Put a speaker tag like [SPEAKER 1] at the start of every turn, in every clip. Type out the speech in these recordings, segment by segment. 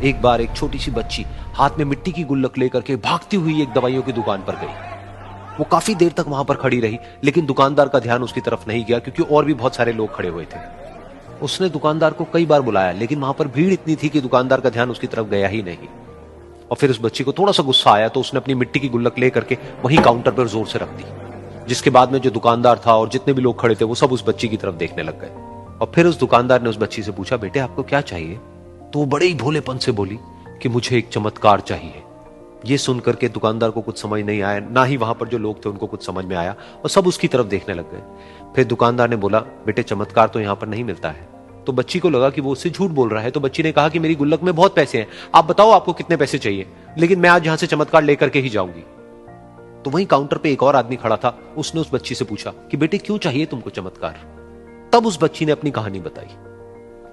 [SPEAKER 1] एक बार एक छोटी सी बच्ची हाथ में मिट्टी की गुल्लक लेकर के भागती हुई एक दवाइयों की दुकान पर गई। वो काफी देर तक वहां पर खड़ी रही, लेकिन दुकानदार का ध्यान उसकी तरफ नहीं गया, क्योंकि और भी बहुत सारे लोग खड़े हुए थे। उसने दुकानदार को कई बार बुलाया, लेकिन वहां पर भीड़ इतनी थी कि दुकानदार का ध्यान उसकी तरफ गया ही नहीं। और फिर उस बच्ची को थोड़ा सा गुस्सा आया, तो उसने अपनी मिट्टी की गुल्लक लेकर के वहीं काउंटर पर जोर से रख दी, जिसके बाद में जो दुकानदार था और जितने भी लोग खड़े थे वो सब उस बच्ची की तरफ देखने लग गए। और फिर उस दुकानदार ने उस बच्ची से पूछा, बेटे आपको क्या चाहिए? तो वो बड़े ही भोलेपन से बोली कि मुझे एक चमत्कार चाहिए। ये सुनकर के दुकानदार को कुछ समझ नहीं आया, ना ही वहां पर जो लोग थे उनको कुछ समझ में आया, और सब उसकी तरफ देखने लग गए। फिर दुकानदार ने बोला, बेटे चमत्कार तो यहां पर नहीं मिलता है। तो बच्ची को लगा कि वो उससे झूठ बोल रहा है, तो बच्ची ने कहा कि मेरी गुल्लक में बहुत पैसे हैं, आप बताओ आपको कितने पैसे चाहिए, लेकिन मैं आज यहां से चमत्कार लेकर के ही जाऊंगी। तो वहीं काउंटर पे एक और आदमी खड़ा था, उसने उस बच्ची से पूछा कि बेटे क्यों चाहिए तुमको चमत्कार? तब उस बच्ची ने अपनी कहानी बताई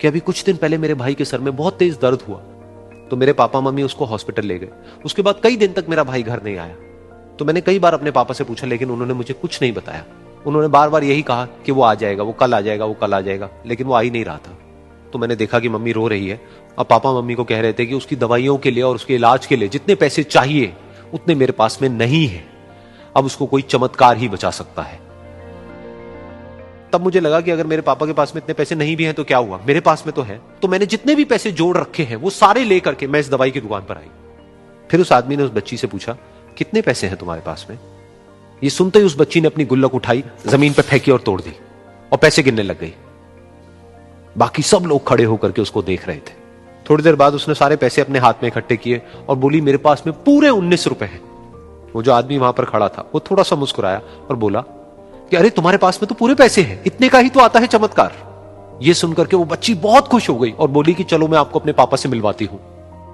[SPEAKER 1] कि अभी कुछ दिन पहले मेरे भाई के सर में बहुत तेज दर्द हुआ, तो मेरे पापा मम्मी उसको हॉस्पिटल ले गए। उसके बाद कई दिन तक मेरा भाई घर नहीं आया। तो मैंने कई बार अपने पापा से पूछा, लेकिन उन्होंने मुझे कुछ नहीं बताया। उन्होंने बार बार यही कहा कि वो आ जाएगा, वो कल आ जाएगा, वो कल आ जाएगा, लेकिन वो आ ही नहीं रहा था। तो मैंने देखा कि मम्मी रो रही है, और पापा मम्मी को कह रहे थे कि उसकी दवाइयों के लिए और उसके इलाज के लिए जितने पैसे चाहिए उतने मेरे पास में नहीं है, अब उसको कोई चमत्कार ही बचा सकता है। तब मुझे लगा कि अगर मेरे पापा के पास में इतने पैसे नहीं भी हैं तो क्या हुआ, मेरे पास में तो है। तो मैंने जितने भी पैसे जोड़ रखे हैं वो सारे लेकर के मैं इस दवाई की दुकान पर आई। फिर उस आदमी ने उस बच्ची से पूछा, कितने पैसे हैं तुम्हारे पास में? ये सुनते ही उस बच्ची ने अपनी गुल्लक उठाई, जमीन पर फेंकी और तोड़ दी, और पैसे गिनने लग गई। बाकी सब लोग खड़े होकर के उसको देख रहे थे। थोड़ी देर बाद उसने सारे पैसे अपने हाथ में इकट्ठे किए और बोली, मेरे पास में पूरे 19 रुपए हैं। वो जो आदमी वहां पर खड़ा था वो थोड़ा सा मुस्कुराया और बोला कि अरे तुम्हारे पास में तो पूरे पैसे हैं, इतने का ही तो आता है चमत्कार। ये सुनकर के वो बच्ची बहुत खुश हो गई और बोली कि चलो मैं आपको अपने पापा से मिलवाती हूं।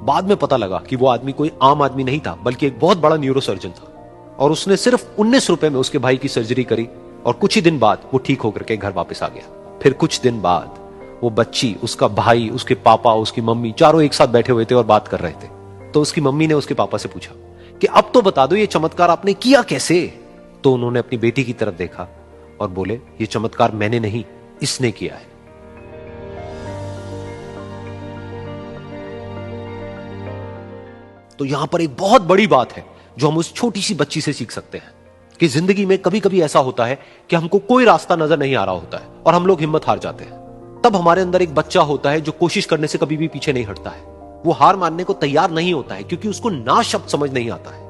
[SPEAKER 1] बाद में पता लगा कि वो आदमी कोई आम आदमी नहीं था, बल्कि एक बहुत बड़ा न्यूरोसर्जन था, और उसने सिर्फ 19 रुपए में उसके भाई की सर्जरी करी, और कुछ ही दिन बाद वो ठीक होकर के घर वापस आ गया। फिर कुछ दिन बाद वो बच्ची, उसका भाई, उसके पापा, उसकी मम्मी, चारों एक साथ बैठे हुए थे और बात कर रहे थे। तो उसकी मम्मी ने उसके पापा से पूछा कि अब तो बता दो ये चमत्कार आपने किया कैसे? तो उन्होंने अपनी बेटी की तरफ देखा और बोले, ये चमत्कार मैंने नहीं, इसने किया है। तो यहां पर एक बहुत बड़ी बात है जो हम उस छोटी सी बच्ची से सीख सकते हैं कि जिंदगी में कभी कभी ऐसा होता है कि हमको कोई रास्ता नजर नहीं आ रहा होता है और हम लोग हिम्मत हार जाते हैं। तब हमारे अंदर एक बच्चा होता है जो कोशिश करने से कभी भी पीछे नहीं हटता है। वो हार मानने को तैयार नहीं होता है, क्योंकि उसको ना शब्द समझ नहीं आता है।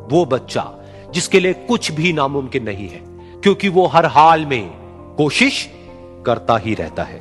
[SPEAKER 1] वो बच्चा जिसके लिए कुछ भी नामुमकिन नहीं है, क्योंकि वो हर हाल में कोशिश करता ही रहता है।